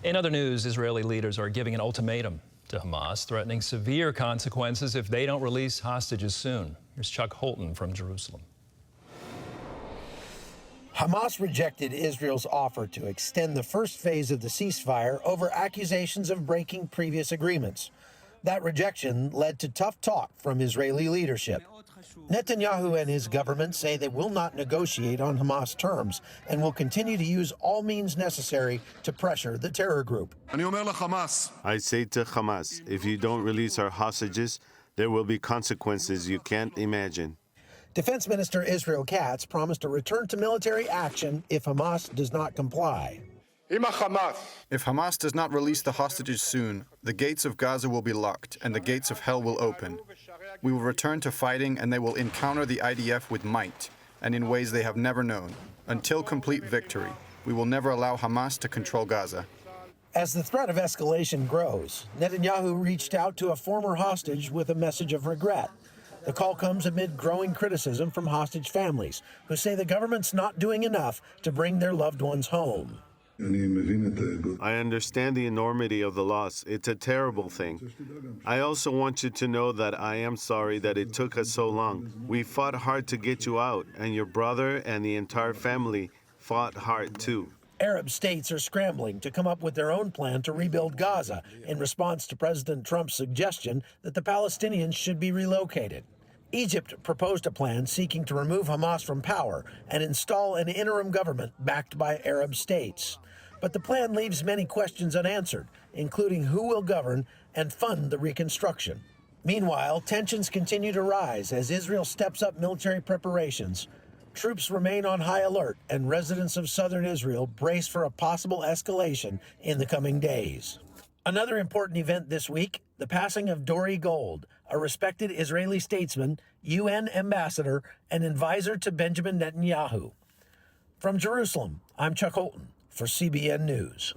In other news, Israeli leaders are giving an ultimatum to Hamas, threatening severe consequences if they don't release hostages soon. Here's Chuck Holton from Jerusalem. Hamas rejected Israel's offer to extend the first phase of the ceasefire over accusations of breaking previous agreements. That rejection led to tough talk from Israeli leadership. Netanyahu and his government say they will not negotiate on Hamas terms and will continue to use all means necessary to pressure the terror group. I say to Hamas, if you don't release our hostages, there will be consequences you can't imagine. Defense Minister Israel Katz promised a return to military action if Hamas does not comply. If Hamas does not release the hostages soon, the gates of Gaza will be locked and the gates of hell will open. We will return to fighting and they will encounter the IDF with might and in ways they have never known. Until complete victory, we will never allow Hamas to control Gaza. As the threat of escalation grows, Netanyahu reached out to a former hostage with a message of regret. The call comes amid growing criticism from hostage families who say the government's not doing enough to bring their loved ones home. I understand the enormity of the loss. It's a terrible thing. I also want you to know that I am sorry that it took us so long. We fought hard to get you out, and your brother and the entire family fought hard too. Arab states are scrambling to come up with their own plan to rebuild Gaza in response to President Trump's suggestion that the Palestinians should be relocated. Egypt proposed a plan seeking to remove Hamas from power and install an interim government backed by Arab states. But the plan leaves many questions unanswered, including who will govern and fund the reconstruction. Meanwhile, tensions continue to rise as Israel steps up military preparations. Troops remain on high alert, and residents of southern Israel brace for a possible escalation in the coming days. Another important event this week, the passing of Dori Gold, a respected Israeli statesman, UN ambassador, and advisor to Benjamin Netanyahu. From Jerusalem, I'm Chuck Holton for CBN News.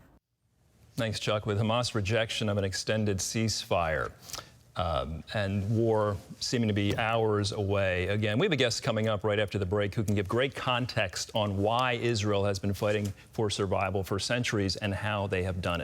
Thanks, Chuck. With Hamas rejection of an extended ceasefire and war seeming to be hours away. Again, we have a guest coming up right after the break who can give great context on why Israel has been fighting for survival for centuries and how they have done it.